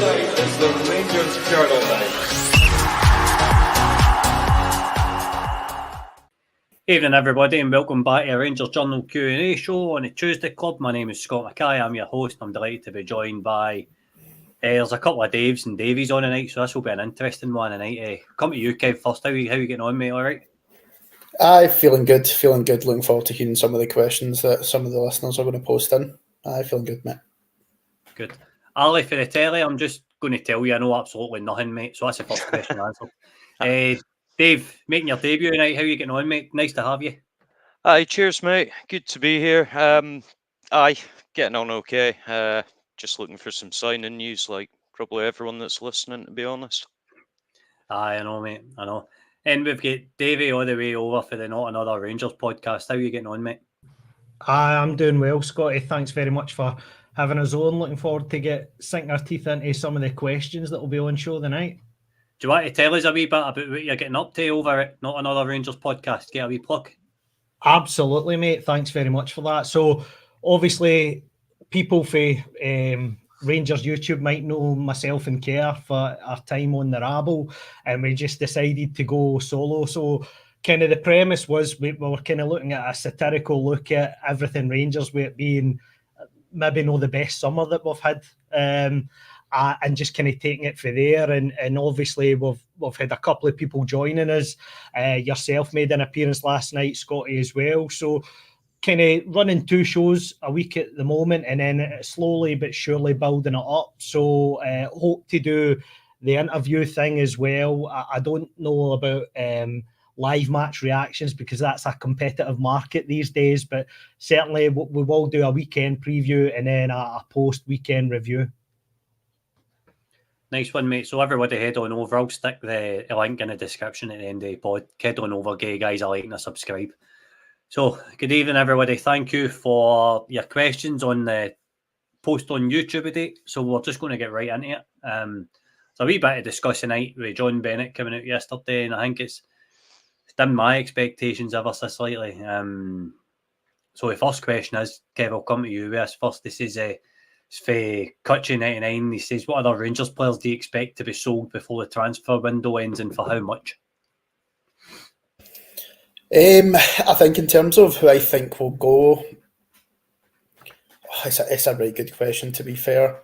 night is the Rangers Journal night. Evening everybody and welcome back to a Rangers Journal Q&A show on the Tuesday Club. My name is Scott Mackay, I'm your host. I'm delighted to be joined by there's a couple of Daves and Davies on tonight, so this will be an interesting one tonight. Come to you, Kev, first. How are you getting on, mate? All right? Feeling good. Looking forward to hearing some of the questions that some of the listeners are going to post in. Feeling good, mate. Good. Ali for the telly, I'm just going to tell you I know absolutely nothing, mate, so that's the first question answered. Dave, making your debut tonight, how are you getting on, mate? Nice to have you. Aye, cheers, mate. Good to be here. Getting on okay. Just looking for some signing news, like probably everyone that's listening, to be honest. Aye, I know, mate. I know. And we've got Davey all the way over for the Not Another Rangers podcast. How are you getting on, mate? I'm doing well, Scotty. Thanks very much for having us on. Looking forward to sinking our teeth into some of the questions that will be on show tonight. Do you want to tell us a wee bit about what you're getting up to over at Not Another Rangers podcast? Get a wee plug. Absolutely, mate. Thanks very much for that. So, obviously, people for Rangers YouTube might know myself and Kerr for our time on the Rabble, and we just decided to go solo. So, kind of the premise was we were kind of looking at a satirical look at everything Rangers, with it being maybe not the best summer that we've had. And just kind of taking it for there, and obviously we've had a couple of people joining us. Yourself made an appearance last night, Scotty as well. So kind of running 2 shows a week at the moment, and then slowly but surely building it up. So hope to do the interview thing as well. I don't know about live match reactions because that's a competitive market these days, but certainly we will do a weekend preview and then a post-weekend review. Nice one, mate. So everybody head on over. I'll stick the link in the description at the end of the pod. Head on over, give guys a like and a subscribe. So good evening, everybody. Thank you for your questions on the post on YouTube today. So we're just going to get right into it. So a wee bit to discuss tonight with John Bennett coming out yesterday, and I think it's dimmed my expectations ever so slightly. So the first question is, Kev, I'll come to you with this first. This is for Cutchy99. He says, what other Rangers players do you expect to be sold before the transfer window ends, and for how much? I think in terms of who I think will go, it's a very good question, to be fair.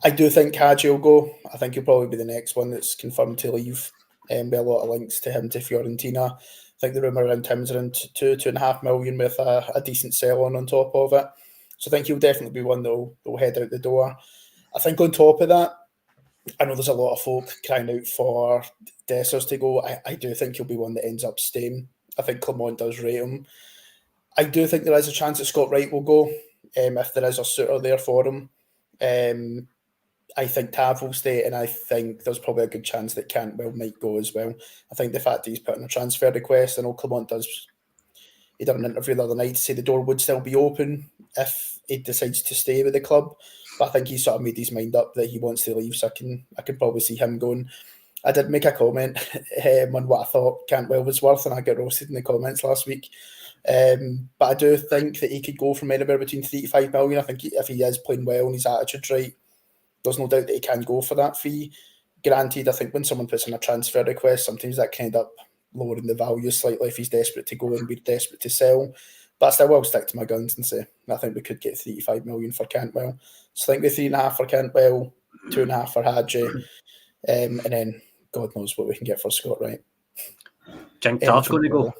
I do think Hadji will go. I think he'll probably be the next one that's confirmed to leave. Be a lot of links to him to Fiorentina. I think the rumour around him is around 2.5 million with a decent sell on top of it. So I think he'll definitely be one that will head out the door. I think on top of that, I know there's a lot of folk crying out for Dessers to go. I do think he'll be one that ends up staying. I think Clement does rate him. I do think there is a chance that Scott Wright will go if there is a suitor there for him. I think Tav will stay, and I think there's probably a good chance that Cantwell might go as well. I think the fact that he's put in a transfer request, I know Clement does. He did an interview the other night to say the door would still be open if he decides to stay with the club. But I think he's sort of made his mind up that he wants to leave, so I can probably see him going. I did make a comment on what I thought Cantwell was worth, and I got roasted in the comments last week. But I do think that he could go from anywhere between 3 to 5 million. I think if he is playing well and his attitude's right, there's no doubt that he can go for that fee. Granted, I think when someone puts in a transfer request, sometimes that can end up lowering the value slightly if he's desperate to go and we're desperate to sell. But I still will stick to my guns and say I think we could get 3 to 5 million for Cantwell. So I think the 3.5 for Cantwell, 2.5 for Hadji, and then God knows what we can get for Scott Wright. Think Tav's going to go?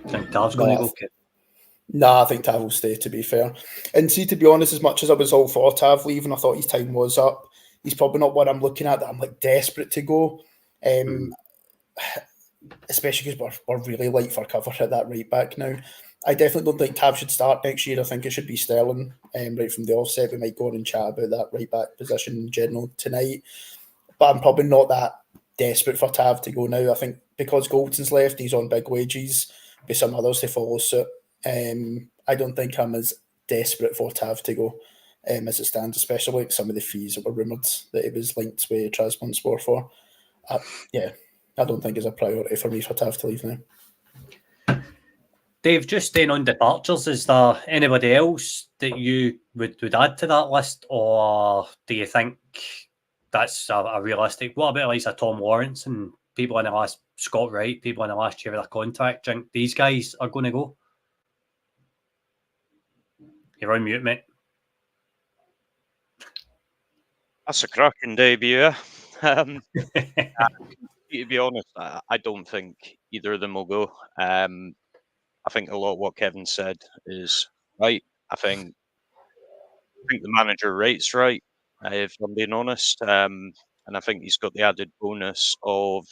Think Tav's going to go? Nah, I think Tav will stay, to be fair. And see, to be honest, as much as I was all for Tav leaving, I thought his time was up. He's probably not what I'm looking at that I'm like desperate to go. Especially because we're really light for cover at that right back now. I definitely don't think Tav should start next year. I think it should be Sterling right from the offset. We might go on and chat about that right back position in general tonight. But I'm probably not that desperate for Tav to go now. I think because Goldton's left, he's on big wages with some others to follow suit. I don't think I'm as desperate for Tav to go as it stands, especially like some of the fees that were rumoured that he was linked with Trabzonspor for. I don't think it's a priority for me for Tav to leave now. Dave, just staying on departures, is there anybody else that you would add to that list, or do you think that's a realistic. What about like a Tom Lawrence and people in the last Scott Wright, people in the last year of their contract? Do you think these guys are going to go? You're on mute, mate. That's a cracking debut. To be honest, I don't think either of them will go. I think a lot of what Kevin said is right. I think the manager rates right, if I'm being honest. And I think he's got the added bonus of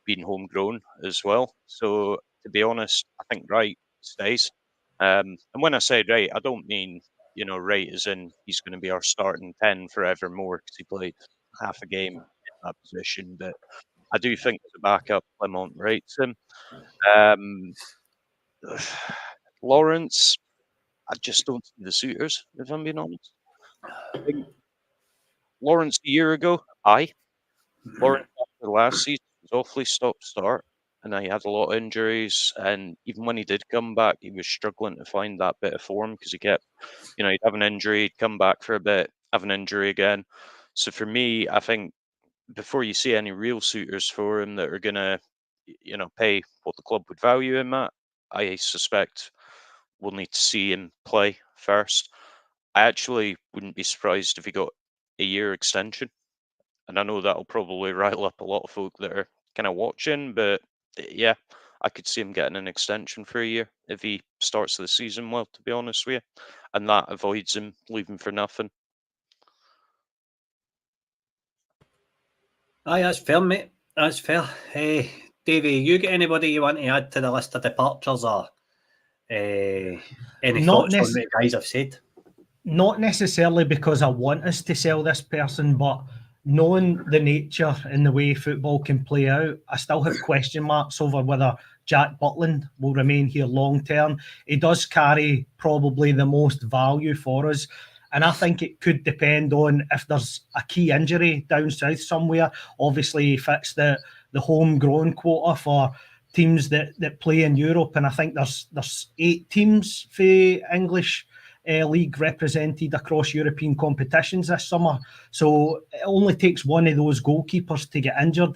being homegrown as well. So to be honest, I think Wright stays. And when I say Wright, I don't mean Wright as in he's going to be our starting 10 forevermore because he played half a game in that position. But I do think as a backup, Clement rates him. Lawrence, I just don't see the suitors, if I'm being honest. I think Lawrence a year ago, Lawrence after last season was awfully stop-start, and he had a lot of injuries. And even when he did come back, he was struggling to find that bit of form because he kept, he'd have an injury, he'd come back for a bit, have an injury again. So for me, I think before you see any real suitors for him that are going to, pay what the club would value him at, I suspect we'll need to see him play first. I actually wouldn't be surprised if he got a year extension. And I know that'll probably rile up a lot of folk that are kind of watching, but yeah, I could see him getting an extension for a year if he starts the season well, to be honest with you. And that avoids him leaving for nothing. Aye, that's fair, mate. That's fair. Hey, Davey, you got anybody you want to add to the list of departures or any thoughts on what the guys have said? Not necessarily because I want us to sell this person, but knowing the nature and the way football can play out, I still have question marks over whether Jack Butland will remain here long term. He does carry probably the most value for us. And I think it could depend on if there's a key injury down south somewhere. Obviously, he fits the homegrown quota for teams that play in Europe. And I think there's 8 teams for English league represented across European competitions this summer. So it only takes one of those goalkeepers to get injured,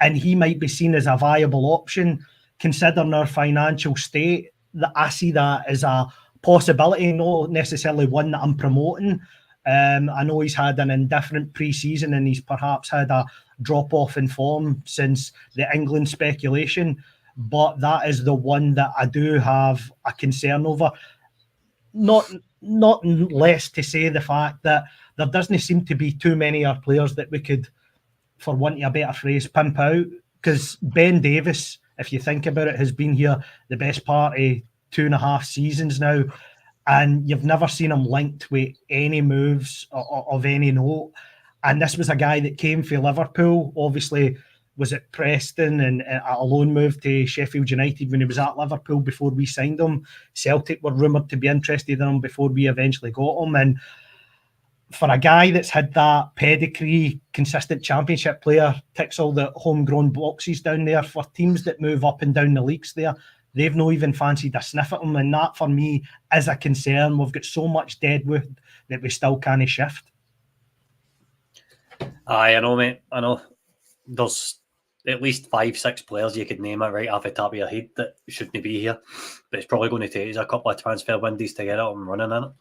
and he might be seen as a viable option. Considering our financial state, that I see that as a possibility, not necessarily one that I'm promoting. I know he's had an indifferent pre-season and he's perhaps had a drop-off in form since the England speculation, but that is the one that I do have a concern over. Not less to say the fact that there doesn't seem to be too many of our players that we could, for wanting a better phrase, pimp out. Because Ben Davies, if you think about it, has been here the best part of 2.5 seasons now, and you've never seen him linked with any moves of any note. And this was a guy that came for Liverpool, obviously was at Preston and a loan move to Sheffield United when he was at Liverpool before we signed him. Celtic were rumoured to be interested in him before we eventually got him. And for a guy that's had that pedigree, consistent championship player, ticks all the homegrown boxes down there for teams that move up and down the leagues there. They've not even fancied a sniff at him, and that for me is a concern. We've got so much deadwood that we still can't shift. Aye, I know, mate. I know. There's at least 5-6 players you could name it right off the top of your head that shouldn't be here, but it's probably going to take us a couple of transfer windows to get it up and running in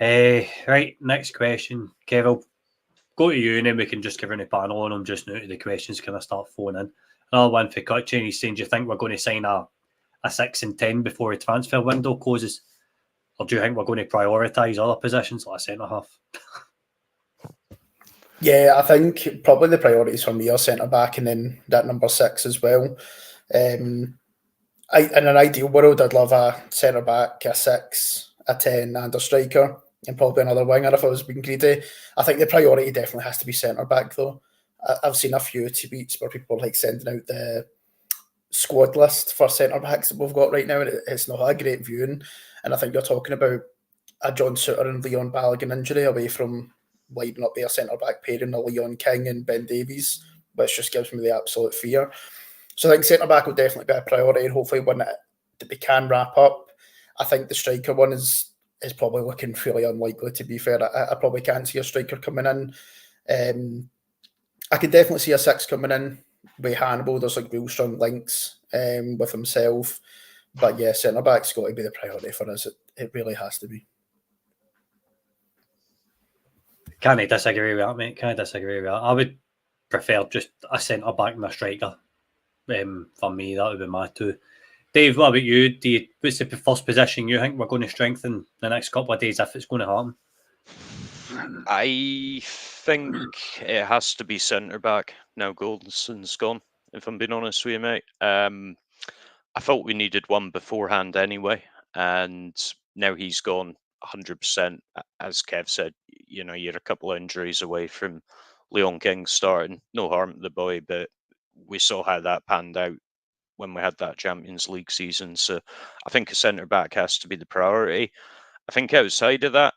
it. Right, next question. Kev, I'll go to you and then we can just give any panel on them just now to the questions kind of start flowing in. Another one for Kutchin. He's saying, do you think we're going to sign a 6 and 10 before the transfer window closes? Or do you think we're going to prioritise other positions like a centre-half? Yeah, I think probably the priorities for me are centre-back and then that number 6 as well. In an ideal world, I'd love a centre-back, a 6, a 10 and a striker, and probably another winger if I was being greedy. I think the priority definitely has to be centre-back though. I've seen a few tweets where people are like sending out the squad list for centre-backs that we've got right now, and it's not a great viewing. And I think you're talking about a John Souttar and Leon Balogun injury away from lining up their centre-back pairing of Leon King and Ben Davies, which just gives me the absolute fear. So I think centre-back will definitely be a priority, and hopefully one that we can wrap up. I think the striker one is probably looking fairly unlikely, to be fair. I probably can't see a striker coming in I could definitely see a 6 coming in with Hannibal. There's like real strong links with himself. But yeah, centre-back's got to be the priority for us. It really has to be. Can't disagree with that, mate. Can't disagree with that. I would prefer just a centre-back and a striker. For me, that would be my two. Dave, what about you? What's the first position you think we're going to strengthen the next couple of days if it's going to happen? I think it has to be centre back now. Goldson's gone. If I'm being honest with you, mate. I thought we needed one beforehand anyway, and now he's gone 100%. As Kev said, you're a couple of injuries away from Leon King starting. No harm to the boy, but we saw how that panned out when we had that Champions League season. So I think a centre back has to be the priority. I think outside of that,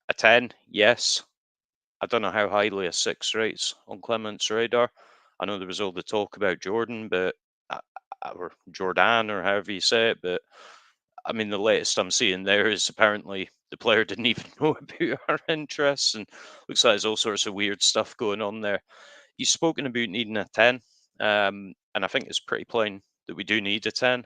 a 10, yes. I don't know how highly a 6 rates on Clement's radar. I know there was all the talk about Jordan, or Jordan, or however you say it, but I mean, the latest I'm seeing there is apparently the player didn't even know about our interests, and looks like there's all sorts of weird stuff going on there. He's spoken about needing a 10, and I think it's pretty plain that we do need a 10.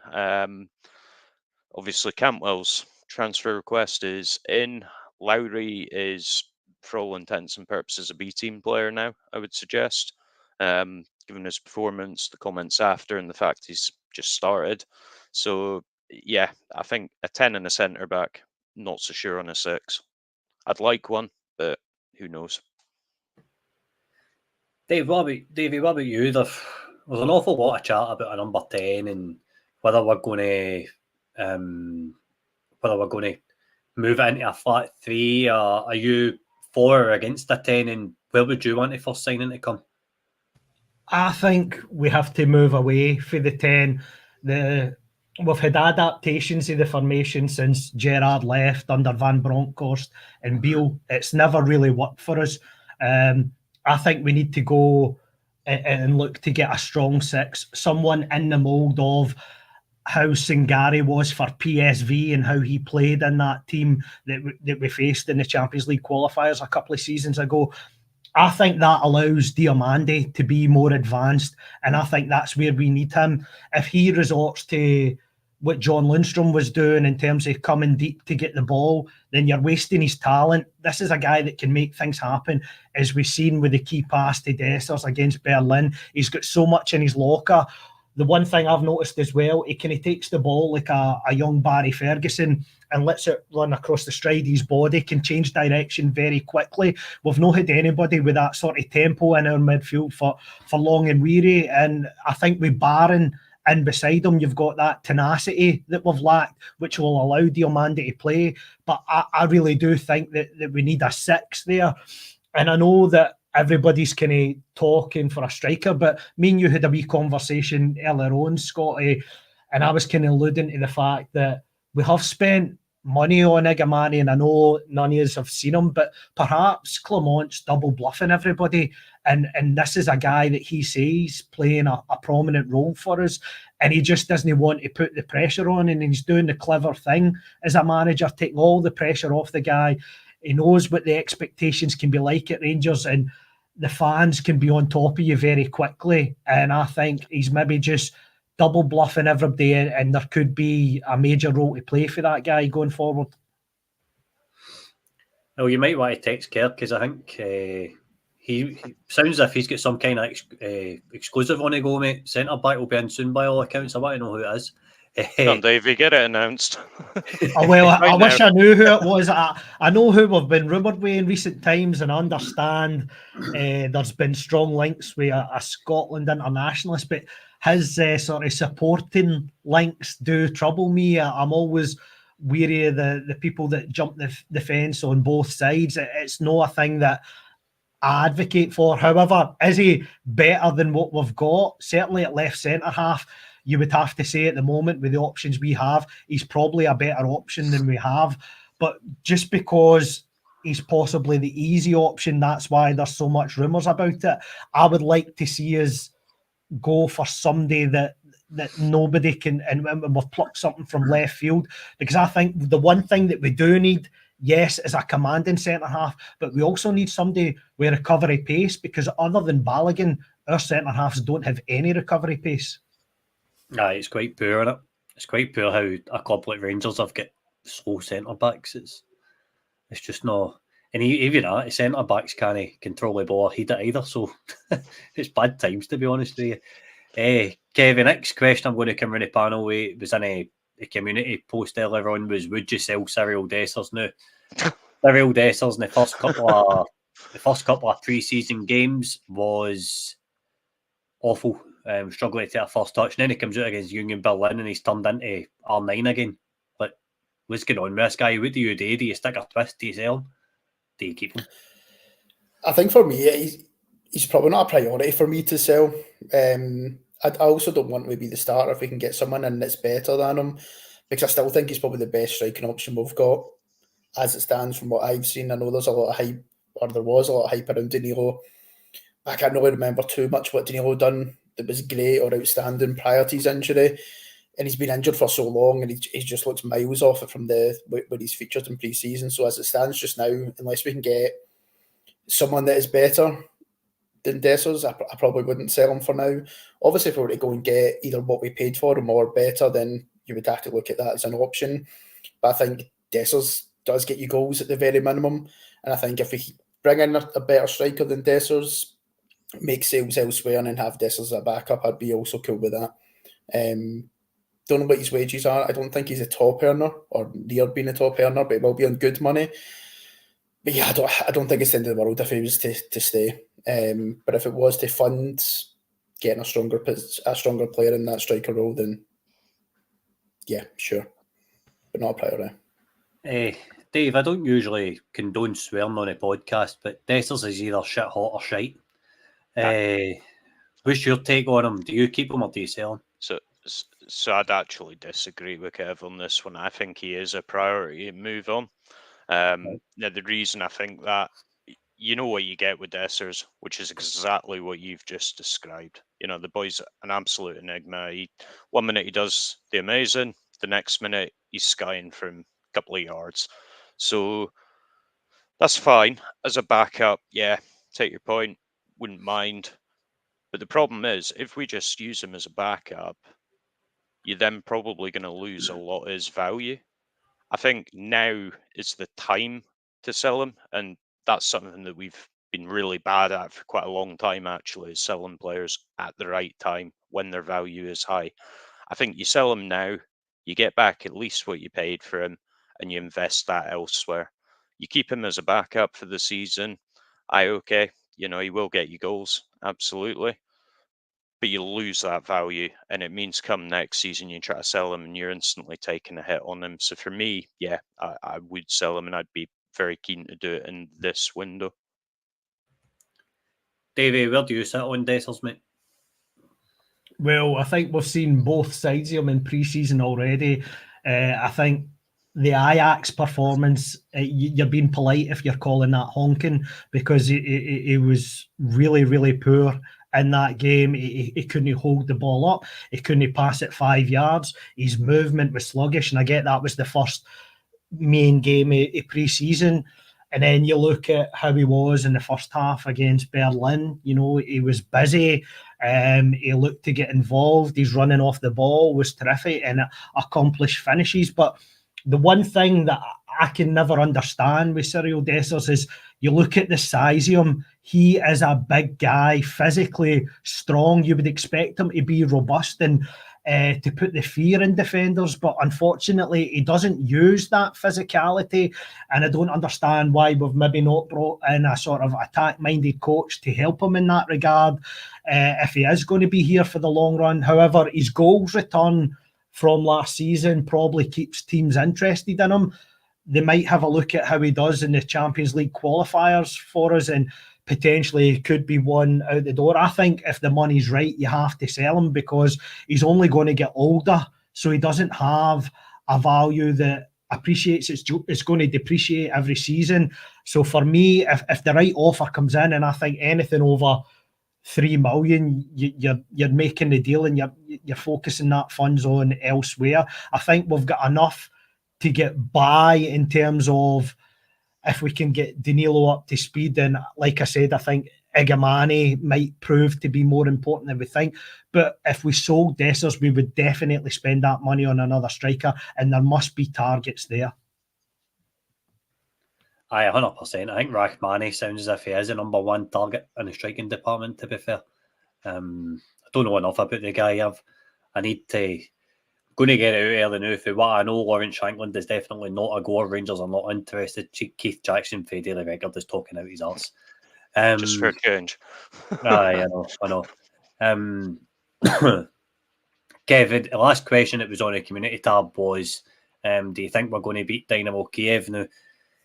Obviously, Cantwell's transfer request is in. Lowry is, for all intents and purposes, a B team player now, I would suggest, given his performance, the comments after, and the fact he's just started. So, yeah, I think a 10 and a centre back, not so sure on a 6. I'd like one, but who knows? Davey, what about you? There's an awful lot of chat about a number 10 and whether we're going to move it into a flat 3. Are you for or against a 10, and where would you want the first signing to come? I think we have to move away for the 10. We've had adaptations of the formation since Gerrard left under Van Bronckhorst and Beale. It's never really worked for us. I think we need to go and look to get a strong 6, someone in the mould of how Singari was for PSV and how he played in that team that we faced in the Champions League qualifiers a couple of seasons ago. I think that allows Diomande to be more advanced, and I think that's where we need him. If he resorts to what John Lundstrom was doing in terms of coming deep to get the ball, then you're wasting his talent. This is a guy that can make things happen, as we've seen with the key pass to Dessers against Berlin. He's got so much in his locker. The one thing I've noticed as well, he takes the ball like a young Barry Ferguson and lets it run across the stride of his body, can change direction very quickly. We've not had anybody with that sort of tempo in our midfield for long and weary. And I think with Barron in beside him, you've got that tenacity that we've lacked, which will allow Diomande to play. But I really do think that we need a 6 there. And I know that everybody's kind of talking for a striker, but me and you had a wee conversation earlier on, Scotty, and I was kind of alluding to the fact that we have spent money on Igamani, and I know none of us have seen him, but perhaps Clement's double bluffing everybody, and this is a guy that he sees playing a prominent role for us, and he just doesn't want to put the pressure on, and he's doing the clever thing as a manager, taking all the pressure off the guy. He knows what the expectations can be like at Rangers, and the fans can be on top of you very quickly. And I think he's maybe just double bluffing everybody, and there could be a major role to play for that guy going forward. Well, you might want to text Kerr, because I think he sounds as if he's got some kind of exclusive on the go, mate. Centre back will be in soon by all accounts. I want to know who it is. Come, Davey, get it announced. Well, I wish I knew who it was. I know who we've been rumoured with in recent times, and I understand there's been strong links with a Scotland internationalist, but his sort of supporting links do trouble me. I'm always weary of the people that jump the fence on both sides. It's not a thing that I advocate for. However, is he better than what we've got? Certainly at left centre half, you would have to say at the moment with the options we have, he's probably a better option than we have. But just because he's possibly the easy option, that's why there's so much rumours about it. I would like to see us go for somebody that nobody can, and we've plucked something from left field, because I think the one thing that we do need yes, as a commanding centre-half, but we also need somebody with recovery pace, because other than Balogun, our centre-halves don't have any recovery pace. Aye, it's quite poor, isn't it? It's quite poor how a club like Rangers have got slow centre-backs. It's just not... And even that, the centre-backs can't control the ball or head it either, so it's bad times, to be honest with you. Kevin, next question I'm going to come in the panel with was in a community post earlier on was, would you sell Cyriel Dessers now? Cyriel Dessers in the first couple of pre-season games was awful, struggling to take a first touch, and then he comes out against Union Berlin and he's turned into R9 again. But what's going on with this guy? What do you do? Do you stick a twist? Do you sell him? Do you keep him? I think for me, he's probably not a priority for me to sell. I also don't want to be the starter if we can get someone in that's better than him, because I still think he's probably the best striking option we've got as it stands from what I've seen. I know there's a lot of hype, or there was a lot of hype around Danilo. I can't really remember too much what Danilo done that was great or outstanding prior to his injury. And he's been injured for so long, and he just looks miles off it from where he's featured in pre-season. So as it stands just now, unless we can get someone that is better than Dessers, I probably wouldn't sell him for now. Obviously, if we were to go and get either what we paid for him or better, then you would have to look at that as an option. But I think Dessers does get you goals at the very minimum. And I think if we bring in a better striker than Dessers, make sales elsewhere and then have Dessers as a backup, I'd be also cool with that. Don't know what his wages are. I don't think he's a top earner or near being a top earner, but he will be on good money. But yeah, I don't think it's the end of the world if he was to stay. But if it was to fund getting a stronger player in that striker role, then yeah, sure, but not a priority. Dave, I don't usually condone swearing on a podcast, but Dessers is either shit hot or shite. What's your take on him? Do you keep him or do you sell him? So I'd actually disagree with Kev on this one. I think he is a priority and move on. Now, the reason I think that, you know what you get with Dessers, which is exactly what you've just described. You know, the boy's an absolute enigma. 1 minute he does the amazing, the next minute he's skying from a couple of yards. So that's fine. As a backup, yeah, take your point, wouldn't mind. But the problem is, if we just use him as a backup, you're then probably going to lose a lot of his value. I think now is the time to sell him, and that's something that we've been really bad at for quite a long time, actually, is selling players at the right time when their value is high. I think you sell him now, you get back at least what you paid for him, and you invest that elsewhere. You keep him as a backup for the season. Okay, you know, he will get you goals, absolutely. But you lose that value, and it means come next season you try to sell him and you're instantly taking a hit on him. So for me, yeah, I would sell him, and I'd be very keen to do it in this window. Davey, where do you sit on Dessers, mate? Well, I think we've seen both sides of him in pre-season already. I think the Ajax performance, you're being polite if you're calling that honking, because he was really, really poor in that game. He couldn't hold the ball up. He couldn't pass it 5 yards. His movement was sluggish, and I get that was the first main game of pre-season. And then you look at how he was in the first half against Berlin. You know, he was busy. He looked to get involved. He's running off the ball was terrific and accomplished finishes. But the one thing that I can never understand with Cyriel Dessers is you look at the size of him. He is a big guy, physically strong. You would expect him to be robust and to put the fear in defenders, but unfortunately he doesn't use that physicality, and I don't understand why we've maybe not brought in a sort of attack-minded coach to help him in that regard if he is going to be here for the long run. However, his goals return from last season probably keeps teams interested in him. They might have a look at how he does in the Champions League qualifiers for us, and potentially could be one out the door. I think if the money's right, you have to sell him because he's only going to get older. So he doesn't have a value that appreciates. It's going to depreciate every season. So for me, if the right offer comes in, and I think anything over 3 million, you're making the deal and you're focusing that funds on elsewhere. I think we've got enough to get by in terms of if we can get Danilo up to speed, and like I said, I think Igamani might prove to be more important than we think. But if we sold Dessers, we would definitely spend that money on another striker, and there must be targets there. Aye, 100%. I think Rachmani sounds as if he is a number one target in the striking department, to be fair. I don't know enough about the guy. I need to... going to get it out early now. For what I know, Lawrence Shankland is definitely not a goer. Rangers are not interested. Keith Jackson for Daily Record is talking out his arse. Just for a change. I know. Kevin, the last question that was on the community tab was, do you think we're going to beat Dynamo Kiev? Now,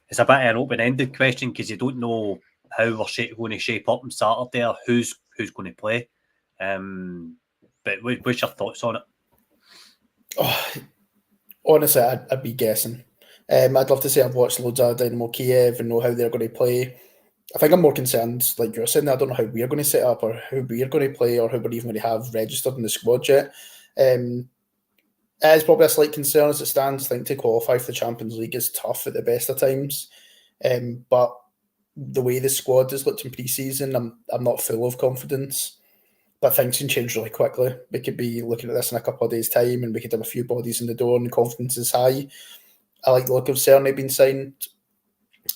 it's a bit of an open-ended question because you don't know how we're going to shape up on Saturday or who's going to play. But what's your thoughts on it? Oh, honestly, I'd be guessing. I'd love to say I've watched loads of Dynamo Kiev and know how they're going to play. I think I'm more concerned, like you're saying, I don't know how we're going to set up or who we're going to play or who we're even going to have registered in the squad yet. It is probably a slight concern as it stands. I think to qualify for the Champions League is tough at the best of times. But the way the squad has looked in pre-season, I'm not full of confidence. But things can change really quickly. We could be looking at this in a couple of days' time and we could have a few bodies in the door and confidence is high. I like the look of Cerny being signed.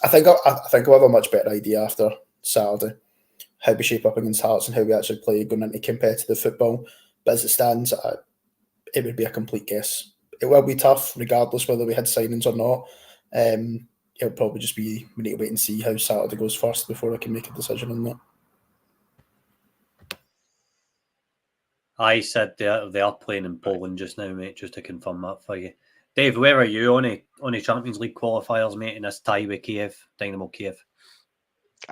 I think I'll have a much better idea after Saturday how we shape up against Hearts and how we actually play going into competitive football. But as it stands, it would be a complete guess. It will be tough, regardless whether we had signings or not. It'll probably just be we need to wait and see how Saturday goes first before I can make a decision on that. I said they are playing in Poland just now, mate, just to confirm that for you. Dave, where are you on the Champions League qualifiers, mate, in this tie with Kiev, Dynamo Kiev?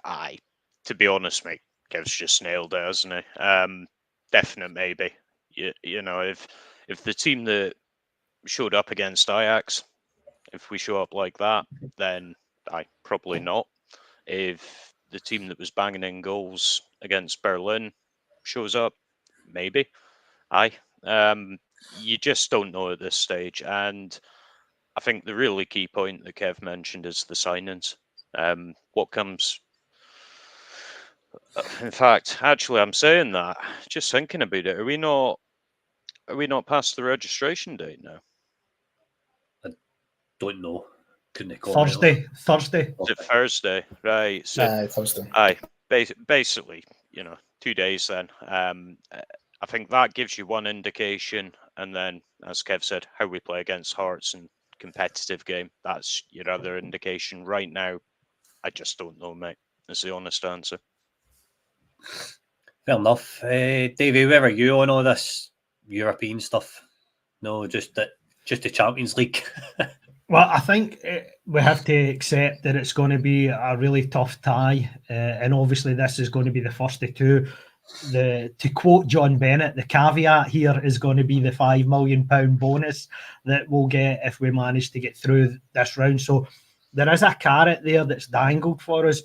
Aye, to be honest, mate, Kev's just nailed it, hasn't he? Definite maybe. You know, if the team that showed up against Ajax, if we show up like that, then probably not. If the team that was banging in goals against Berlin shows up, maybe. You just don't know at this stage. And I think the really key point that Kev mentioned is the signings. What comes... In fact, actually, I'm saying that, just thinking about it, are we not past the registration date now? I don't know. Couldn't call Thursday. Is it Thursday? Right. So, Thursday. Basically, 2 days then. I think that gives you one indication. And then, as Kev said, how we play against Hearts and competitive game, that's your other indication. Right now, I just don't know, mate. That's the honest answer. Fair enough. Davey, where are you on all this European stuff? No, just the Champions League. Well, I think we have to accept that it's going to be a really tough tie. And obviously this is going to be the first of two. To quote John Bennett, the caveat here is going to be the £5 million bonus that we'll get if we manage to get through this round. So there is a carrot there that's dangled for us.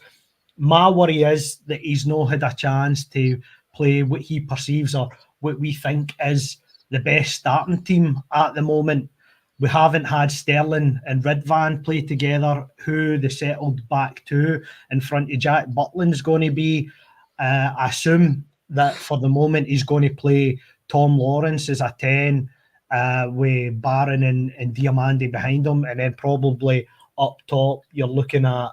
My worry is that he's not had a chance to play what he perceives or what we think is the best starting team at the moment. We haven't had Sterling and Ridvan play together, who they settled back to in front of Jack Butland's going to be. I assume that for the moment he's going to play Tom Lawrence as a 10 with Barron and Diamandi behind him. And then probably up top, you're looking at,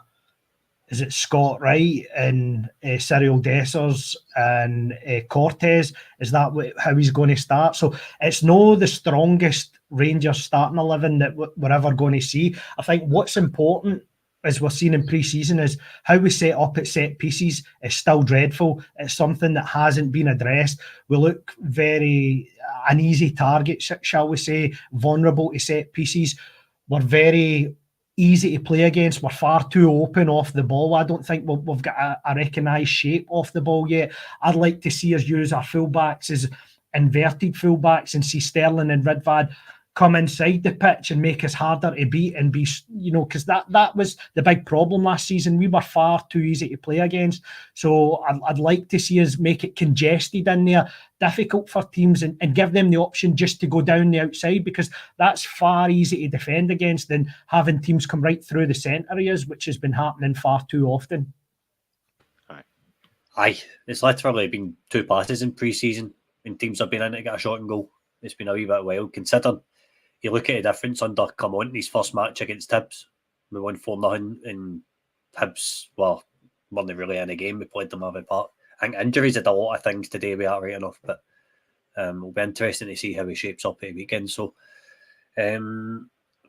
is it Scott Wright and Cyriel Dessers and Cortez? Is that how he's going to start? So it's no the strongest Rangers starting 11 that we're ever going to see. I think what's important, as we're seeing in pre-season, is how we set up at set pieces is still dreadful. It's something that hasn't been addressed. We look very an easy target, shall we say, vulnerable to set pieces. We're very easy to play against. We're far too open off the ball. I don't think we've got a recognised shape off the ball yet. I'd like to see us use our fullbacks as inverted fullbacks and see Sterling and Ridvan come inside the pitch and make us harder to beat and be, because that was the big problem last season. We were far too easy to play against. So I'd like to see us make it congested in there, difficult for teams, and give them the option just to go down the outside, because that's far easy to defend against than having teams come right through the centre areas, which has been happening far too often. Aye, it's literally been 2 passes in pre-season and teams have been in to get a shot and goal. It's been a wee bit wild, considering you look at the difference under Camonte's first match against Hibs. We won 4-0, and Hibs, well, weren't really in a game. We played them every part. I think injuries did a lot of things today we are right enough, but it'll be interesting to see how he shapes up at the weekend. So,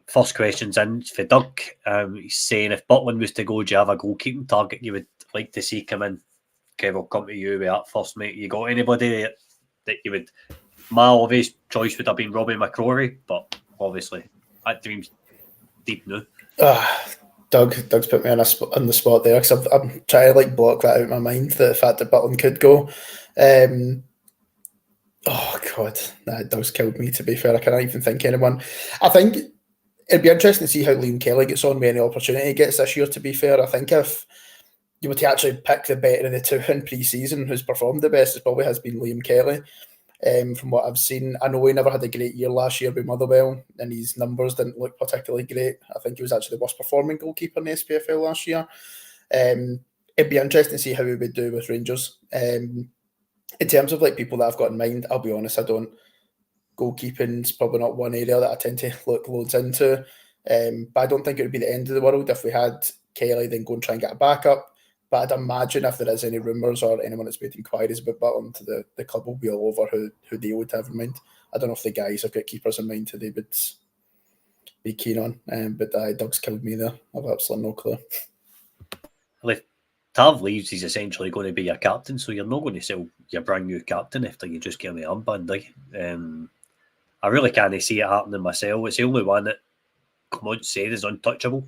first question's in for Doug. He's saying, if Butland was to go, do you have a goalkeeping target you would like to see come in? Kev, I'll come to you with that first, mate. You got anybody that you would... My obvious choice would have been Robbie McCrory, but obviously that dream's deep now. Doug's put me on the spot there, because I'm trying to block that out of my mind, the fact that Butland could go. Oh God, Doug's killed me, to be fair. I can't even think of anyone. I think it'd be interesting to see how Liam Kelly gets on with any opportunity he gets this year, to be fair. I think if you were to actually pick the better of the two in pre-season, who's performed the best, it probably has been Liam Kelly. From what I've seen, I know he never had a great year last year with Motherwell, and his numbers didn't look particularly great. I think he was actually the worst performing goalkeeper in the SPFL last year. It'd be interesting to see how he would do with Rangers. In terms of people that I've got in mind, I'll be honest, goalkeeping's probably not one area that I tend to look loads into. But I don't think it would be the end of the world if we had Kelly then go and try and get a backup. But I'd imagine if there is any rumours or anyone that's made inquiries about Butland, the club will be all over who they would have in mind. I don't know if the guys have got keepers in mind who they would be keen on. But Doug's killed me there. I've absolutely no clue. Well, if Tav leaves, he's essentially going to be your captain, so you're not going to sell your brand new captain after you just give me armband. I really can't see it happening myself. It's the only one that Clement said is untouchable.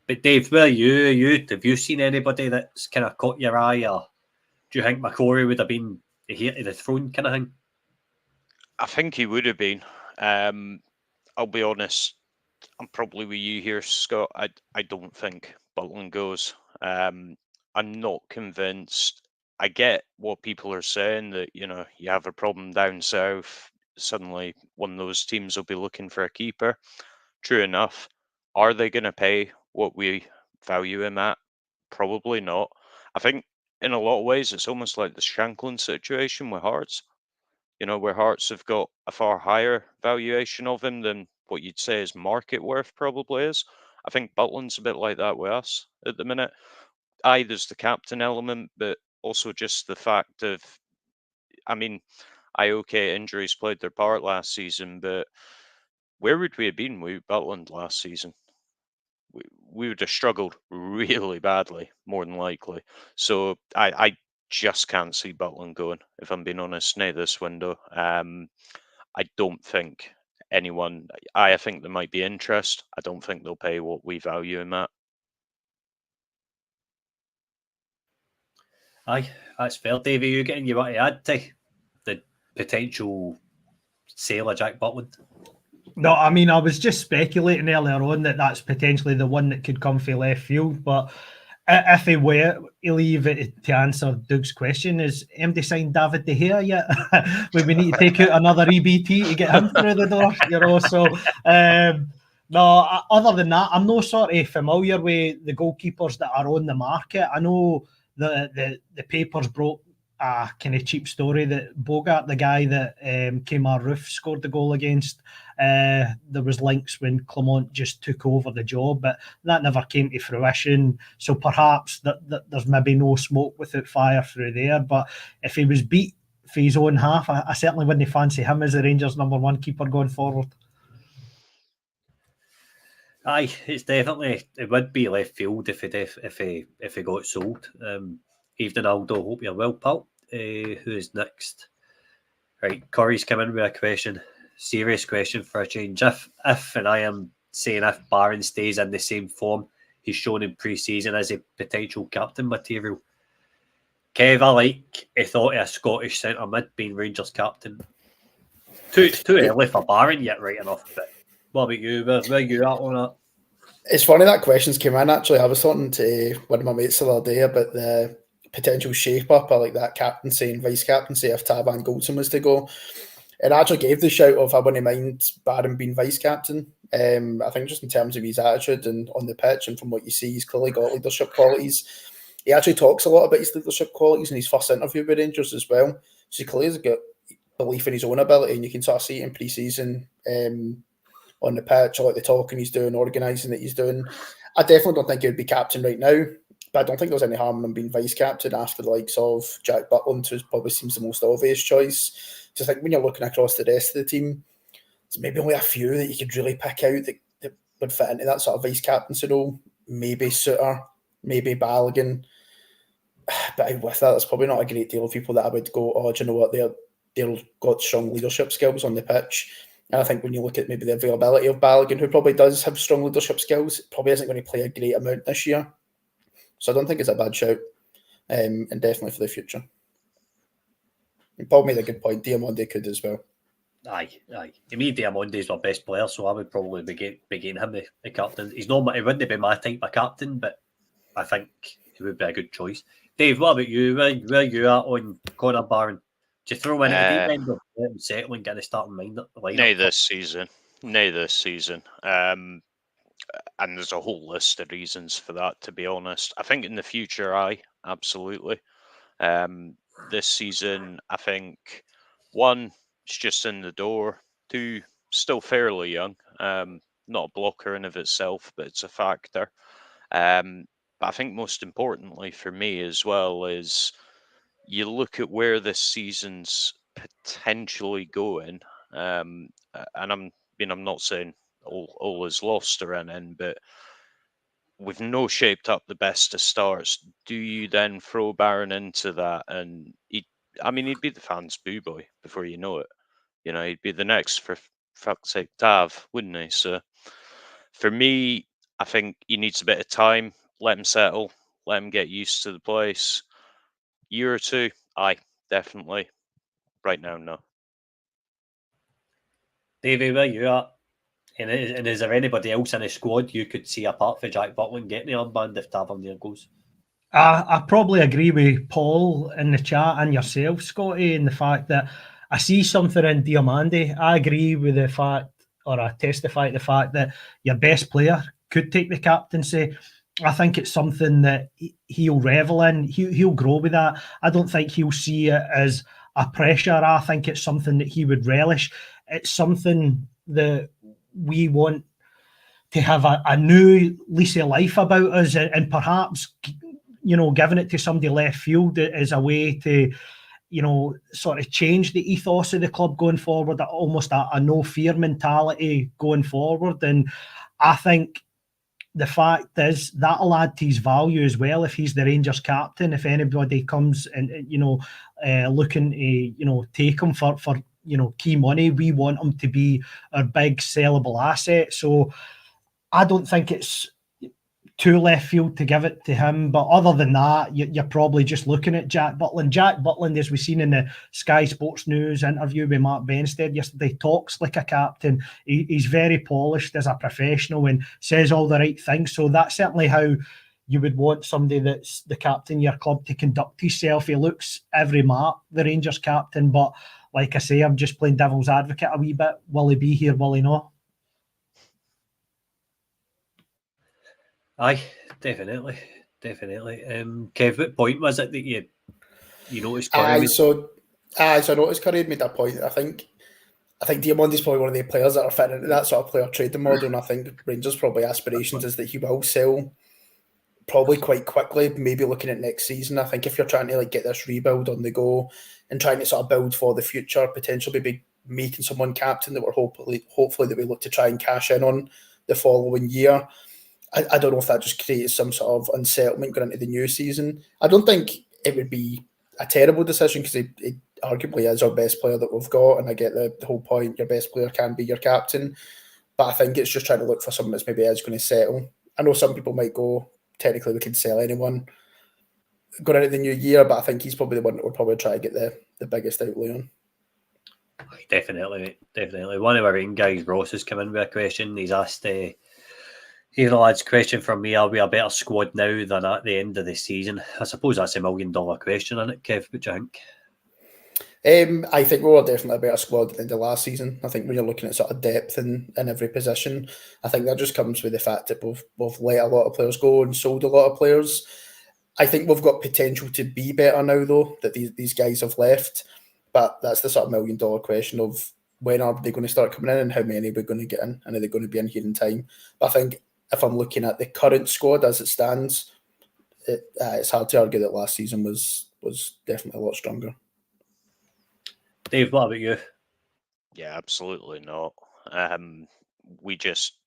But Dave, where are you? Have you seen anybody that's kind of caught your eye, or do you think McCrory would have been the heir to the throne kind of thing? I think he would have been. I'll be honest, I'm probably with you here, Scott. I don't think Butland goes. I'm not convinced. I get what people are saying, that you have a problem down south, suddenly one of those teams will be looking for a keeper. True enough. Are they going to pay what we value him at? Probably not. I think in a lot of ways it's almost like the Shankland situation with Hearts. Where Hearts have got a far higher valuation of him than what you'd say his market worth probably is. I think Butland's a bit like that with us at the minute. There's the captain element, but also just the fact of, injuries played their part last season, but where would we have been with Butland last season? We would have struggled really badly, more than likely. So I just can't see Butland going, if I'm being honest, near this window. I don't think anyone... I think there might be interest. I don't think they'll pay what we value him at. Aye, that's fair. Dave, are you getting you want to add to the potential sale of Jack Butland? No, I was just speculating earlier on that that's potentially the one that could come from left field. But if he were to leave it, to answer Doug's question, is MD signed David De Gea yet? We need to take out another EBT to get him through the door, So, no, other than that, I'm not sort of familiar with the goalkeepers that are on the market. I know the papers broke a kind of cheap story that Bogart, the guy that Kemar Roof scored the goal against, there was links when Clement just took over the job, but that never came to fruition. So perhaps there's maybe no smoke without fire through there. But if he was beat for his own half, I certainly wouldn't fancy him as the Rangers' number one keeper going forward. Aye, it would be left field if he got sold. Evening, Aldo. Hope you're well, pal. Who's next? Right, Corey's come in with a question. Serious question for a change. If and I am saying if Barron stays in the same form he's shown in pre-season as a potential captain material. Kev, I thought of a Scottish centre mid being Rangers captain. Too early for Barron yet, right enough. But what about you? Where you at on that? It's funny that questions came in, actually. I was talking to one of my mates the other day about the potential shape-up of like that captaincy and vice-captaincy if Tavan Goldson was to go. It actually gave the shout of I wouldn't mind Barron being vice-captain. I think just in terms of his attitude and on the pitch and from what you see, he's clearly got leadership qualities. He actually talks a lot about his leadership qualities in his first interview with Rangers as well. So he clearly has got belief in his own ability, and you can sort of see it in pre-season on the pitch, I like the talking he's doing, organising that he's doing. I definitely don't think he would be captain right now, but I don't think there's any harm in him being vice-captain after the likes of Jack Butland, who probably seems the most obvious choice. Just think when you're looking across the rest of the team, there's maybe only a few that you could really pick out that would fit into that sort of vice-captaincy role. Maybe Suter, maybe Balogun. But with that, there's probably not a great deal of people that I would go, oh, do you know what, they've got strong leadership skills on the pitch. And I think when you look at maybe the availability of Balogun, who probably does have strong leadership skills, probably isn't going to play a great amount this year. So I don't think it's a bad shout, and definitely for the future. And Paul made a good point. Diamonde could as well. Aye. To me, Diamonde's my best player, so I would probably be getting him the captain. He wouldn't be my type of captain, but I think he would be a good choice. Dave, what about you? Where you at on Conor Barron? Do you throw in at the deep end or settle and get the starting lineup? Nay this season. And there's a whole list of reasons for that, to be honest. I think in the future, absolutely. This season, I think, one, it's just in the door. Two, still fairly young. Not a blocker in of itself, but it's a factor. But I think most importantly for me as well is you look at where this season's potentially going, and I'm not saying all is lost or anything, but with no shaped up the best of starts, do you then throw Barron into that? And he'd be the fans' boo boy before you know it. He'd be the next, for fuck's sake, Tav, wouldn't he? So for me, I think he needs a bit of time. Let him settle. Let him get used to the place. Year or two, definitely. Right now, no. Davey, where you at? And is there anybody else in the squad you could see apart from Jack Butland getting the armband if Tavernier goes? I probably agree with Paul in the chat and yourself, Scotty, in the fact that I see something in Diamande. I agree with the fact, or I testify to the fact that your best player could take the captaincy. I think it's something that he'll revel in. He'll grow with that. I don't think he'll see it as a pressure. I think it's something that he would relish. It's something that we want to have a new lease of life about us, and perhaps giving it to somebody left field is a way to sort of change the ethos of the club going forward, almost a no fear mentality going forward. And I think the fact is that'll add to his value as well if he's the Rangers captain. If anybody comes and looking to take him for key money, we want him to be our big sellable asset. So I don't think it's too left field to give it to him. But other than that, you're probably just looking at Jack Butland. Jack Butland, as we've seen in the Sky Sports News interview with Mark Benstead yesterday, talks like a captain. He's very polished as a professional and says all the right things. So that's certainly how you would want somebody that's the captain of your club to conduct himself. He looks every mark, the Rangers captain. But like I say, I'm just playing devil's advocate a wee bit. Will he be here? Will he not? Aye, definitely. Kev, what point was it that you noticed? So I noticed Curry had made that point. I think Diamonde's probably one of the players that are fitting into that sort of player trading model, and I think Rangers' probably aspirations is that he will sell probably quite quickly, maybe looking at next season. I think if you're trying to get this rebuild on the go and trying to sort of build for the future, potentially maybe making someone captain that we're hopefully that we look to try and cash in on the following year. I don't know if that just creates some sort of unsettlement going into the new season. I don't think it would be a terrible decision because it arguably is our best player that we've got, and I get the whole point. Your best player can be your captain, but I think it's just trying to look for someone that's maybe is going to settle. I know some people might go, technically we can sell anyone going into the new year, but I think he's probably the one that will probably try to get the biggest outlay on. Definitely, mate. Definitely. One of our main guys, Ross, has come in with a question. He's asked, here, lads, question from me: are we a better squad now than at the end of the season? I suppose that's $1 million question, isn't it, Kev? What do you think? I think we were definitely a better squad at the end of last season. I think when you're looking at sort of depth in every position, I think that just comes with the fact that we've let a lot of players go and sold a lot of players. I think we've got potential to be better now, though, that these guys have left. But that's the sort of $1 million question of when are they going to start coming in and how many we're going to get in, and are they going to be in here in time? But I think if I'm looking at the current squad as it stands, it's hard to argue that last season was definitely a lot stronger. Dave, what about you? Yeah, absolutely not. We just,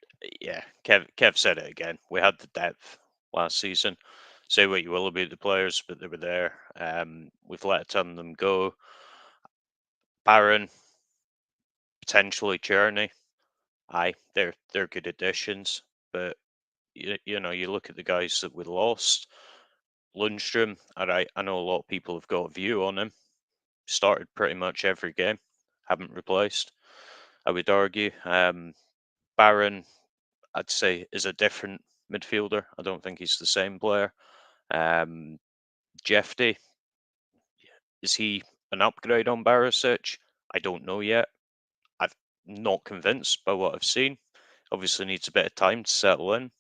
Kev said it again. We had the depth last season. Say what you will about the players, but they were there. We've let a ton of them go. Barron, potentially Journey. Aye, they're good additions, but you know, you look at the guys that we lost. Lundstrom, I know a lot of people have got a view on him. Started pretty much every game. Haven't replaced, I would argue. Barron, I'd say, is a different midfielder. I don't think he's the same player. Jeffy, is he an upgrade on Barisic? I don't know yet. I'm not convinced by what I've seen. Obviously needs a bit of time to settle in,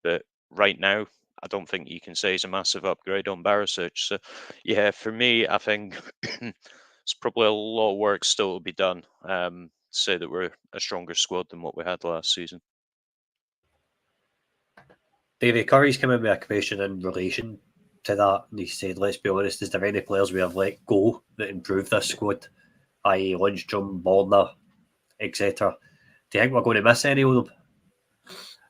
but right now, I don't think you can say he's a massive upgrade on Barisic. So, yeah, for me, I think it's probably a lot of work still to be done. To say that we're a stronger squad than what we had last season. Davey Curry's come in with a question in relation to that, and he said, let's be honest, is there any players we have let go that improve this squad, i.e. Lundstrom, Borna, etc.? Do you think we're going to miss any of them?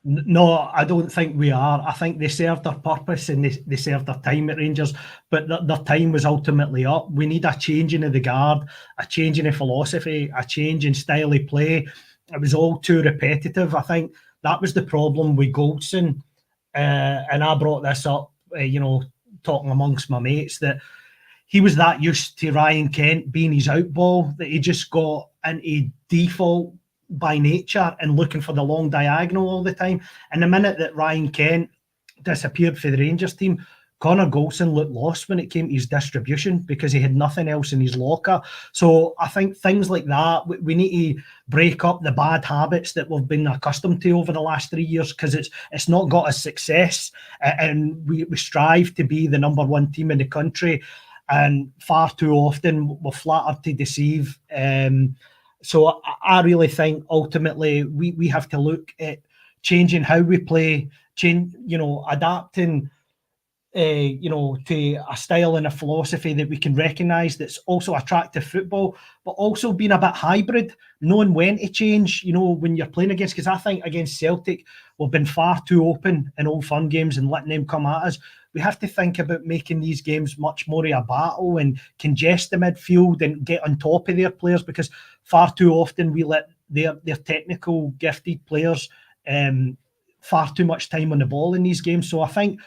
No, I don't think we are. I think they served their purpose and they served their time at Rangers, but their time was ultimately up. We need a changing of the guard, a change in philosophy, a change in style of play. It was all too repetitive. I think that was the problem with Goldson. And I brought this up, talking amongst my mates, that he was that used to Ryan Kent being his outball that he just got into default by nature and looking for the long diagonal all the time. And the minute that Ryan Kent disappeared for the Rangers team, Connor Goldson looked lost when it came to his distribution because he had nothing else in his locker. So I think things like that, we need to break up the bad habits that we've been accustomed to over the last 3 years, because it's not got us success. And we strive to be the number one team in the country. And far too often we're flattered to deceive. So I really think ultimately we have to look at changing how we play, adapting, to a style and a philosophy that we can recognise that's also attractive football, but also being a bit hybrid, knowing when to change, when you're playing against, because I think against Celtic, we've been far too open in Old Firm games and letting them come at us. We have to think about making these games much more of a battle and congest the midfield and get on top of their players, because far too often we let their technical gifted players far too much time on the ball in these games. So I think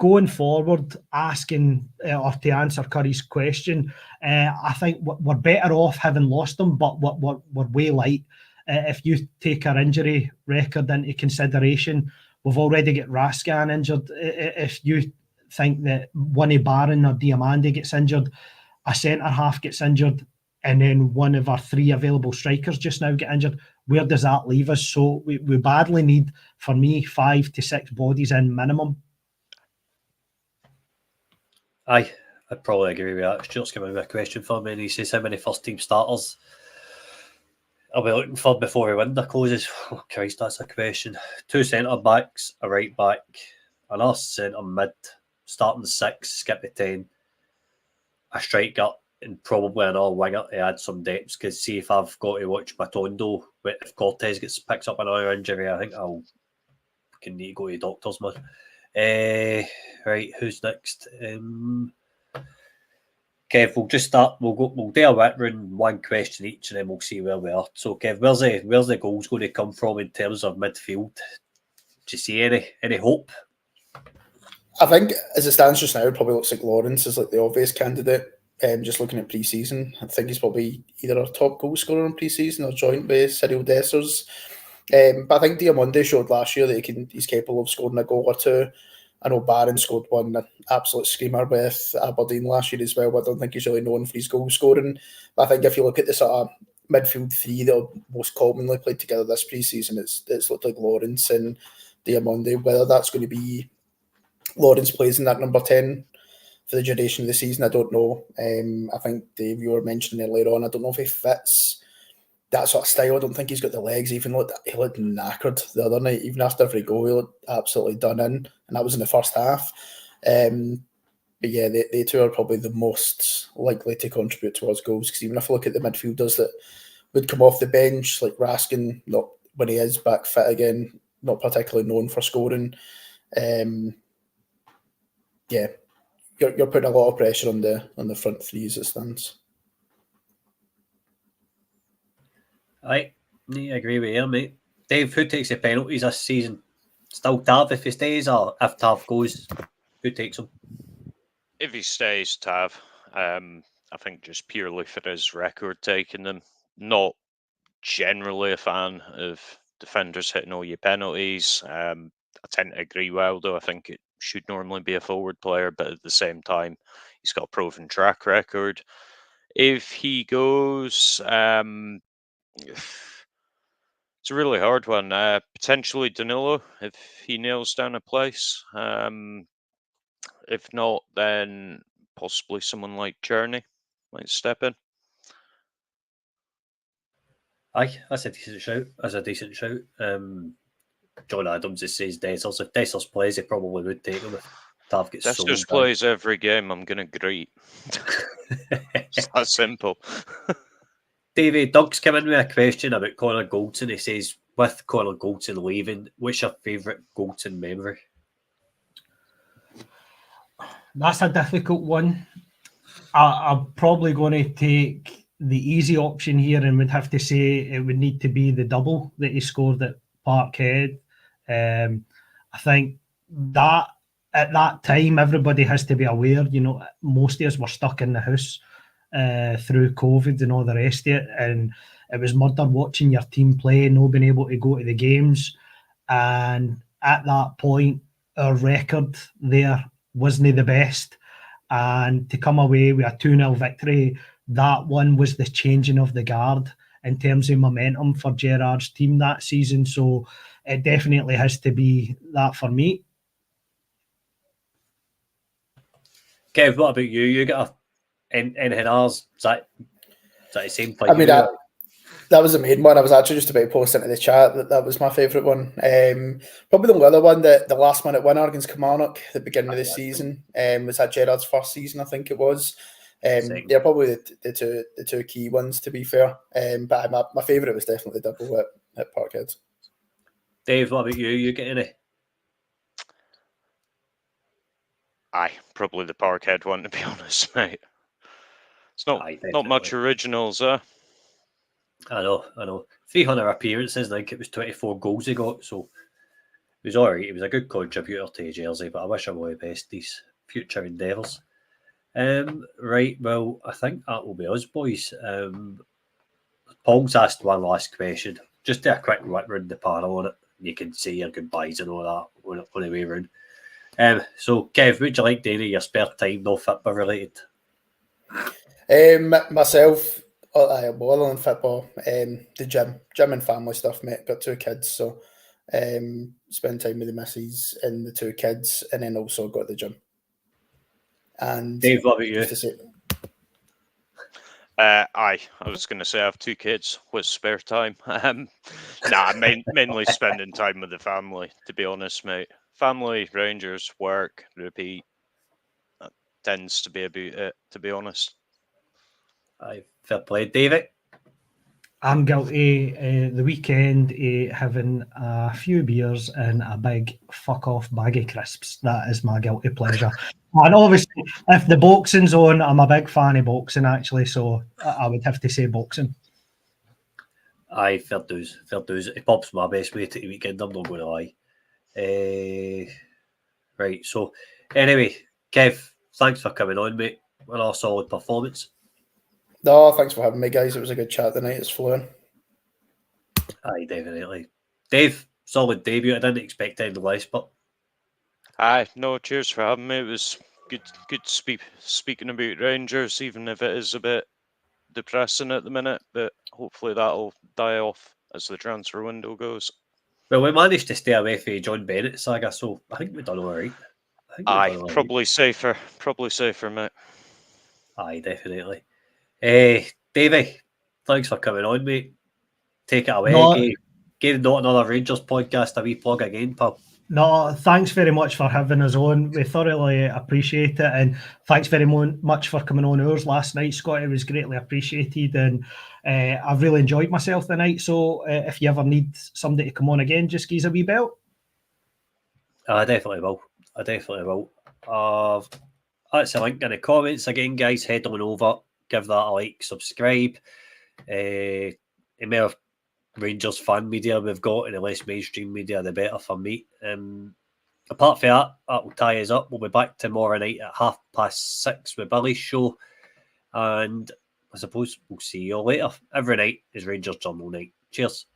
going forward, asking or to answer Curry's question, I think we're better off having lost them, but we're way light. If you take our injury record into consideration, we've already got Raskan injured. If you think that one of Barron or Diamande gets injured, a centre-half gets injured, and then one of our 3 available strikers just now get injured, where does that leave us? So we badly need, for me, 5 to 6 bodies in minimum. Aye, I'd probably agree with that. Stuart's coming with a question for me, and he says, how many first-team starters are we looking for before the window closes? Oh, Christ, that's a question. 2 centre-backs, a right-back, another centre-mid, starting 6, skip the 10, a striker, and probably another winger to add some depth, because see, if I've got to watch Matondo, if Cortez picks up another injury, I think I'll need to go to the doctors, man. Right, who's next? Kev, we'll just start. We'll do a run, one question each, and then we'll see where we are. So, Kev, where's the goals going to come from in terms of midfield? Do you see any hope? I think as it stands just now, it probably looks like Lawrence is like the obvious candidate. just looking at pre-season, I think he's probably either our top goal scorer in pre-season or joint with Cyriel Dessers. But I think Diamonde showed last year that he's capable of scoring a goal or two. I know Barron scored one, an absolute screamer with Aberdeen last year as well, but I don't think he's really known for his goal scoring. But I think if you look at the sort of midfield three that are most commonly played together this pre-season, it's looked like Lawrence and Diamonde. Whether that's going to be Lawrence plays in that number 10 for the duration of the season, I don't know. I think Dave, you were mentioning earlier on, I don't know if he fits that sort of style. I don't think he's got the legs. He looked knackered the other night. Even after every goal, he looked absolutely done in, and that was in the first half. But yeah, they two are probably the most likely to contribute towards goals, because even if I look at the midfielders that would come off the bench, like Raskin, not when he is back fit again, not particularly known for scoring. Yeah, you're putting a lot of pressure on the front three as it stands. I agree with you, mate. Dave, who takes the penalties this season? Still Tav if he stays, or if Tav goes, who takes them? If he stays, Tav, I think just purely for his record taking them. Not generally a fan of defenders hitting all your penalties. I tend to agree with Aldo. I think it should normally be a forward player, but at the same time, he's got a proven track record. If he goes, it's a really hard one. Potentially Danilo, if he nails down a place. If not, then possibly someone like Journey might step in. Aye, that's a decent shout. John Adams just says Dessers. If Dessers plays, he probably would take him if Tav gets sold. Dessers plays every game. I'm going to greet. It's that simple. David, Doug's come in with a question about Connor Goldson. He says, with Connor Goldson leaving, what's your favourite Goldson memory? That's a difficult one. I'm probably going to take the easy option here and would have to say it would need to be the double that he scored at Parkhead. I think that at that time, everybody has to be aware, most of us were stuck in the house through COVID and all the rest of it. And it was murder watching your team play, not being able to go to the games. And at that point, our record there wasn't the best. And to come away with a 2-0 victory, that one was the changing of the guard in terms of momentum for Gerrard's team that season. So it definitely has to be that for me. Kev, what about you? You got anything else? Is that the same thing? I mean, that was the main one. I was actually just about to post into the chat that was my favourite one. Probably the other one, the last minute winner against Kilmarnock at the beginning of the season, was that Gerrard's first season, I think it was. They're probably the two key ones, to be fair. But my favourite was definitely the double at Parkhead. Dave, what about you? You get any? Aye, probably the Parkhead one, to be honest, mate. It's not much originals, I know. 300 appearances, I think it was 24 goals he got, so it was alright. He was a good contributor to Jersey, but I wish him all the best these future endeavours. Right, well, I think that will be us, boys. Paul's asked one last question. Just do a quick whip round the panel on it. You can say your goodbyes and all that on the way round. So, Kev, would you like to do your spare time, no football related? Myself, other than football, the gym and family stuff, mate. Got 2 kids, so spend time with the missus and the 2 kids, and then also got the gym. And Dave, what about you? I was going to say I have 2 kids with spare time. Mainly spending time with the family, to be honest, mate. Family, Rangers, work, repeat. That tends to be about it, to be honest. Aye, fair play. David? I'm guilty the weekend having a few beers and a big fuck off bag of crisps. That is my guilty pleasure. And obviously, if the boxing's on, I'm a big fan of boxing, actually, so I would have to say boxing. Aye, fair dues. It pops my best way to the weekend, I'm not going to lie. Right, so anyway, Kev, thanks for coming on, mate. another solid performance. No, thanks for having me, guys. It was a good chat tonight. It's flowing. Aye, definitely. Dave, solid debut. I didn't expect any less, but Aye, no, cheers for having me. It was good speaking about Rangers, even if it is a bit depressing at the minute, but hopefully that'll die off as the transfer window goes. well, we managed to stay away from John Bennett saga, so I think we've done all right. Aye, probably safer, mate. Aye, definitely. Davey, thanks for coming on, mate. Take it away. No, Give Not Another Rangers podcast a wee plug again, pal. no, thanks very much for having us on. We thoroughly appreciate it, and thanks very much for coming on ours last night, Scott. It was greatly appreciated, and I've really enjoyed myself tonight. So if you ever need somebody to come on again, just give us a wee bell. I definitely will. That's a link in the comments. Again, guys, head on over, give that a like, subscribe. The more Rangers fan media we've got and the less mainstream media, the better for me. Apart from that will tie us up. We'll be back tomorrow night at 6:30 with Billy's show. And I suppose we'll see you all later. Every night is Rangers Journal night. Cheers.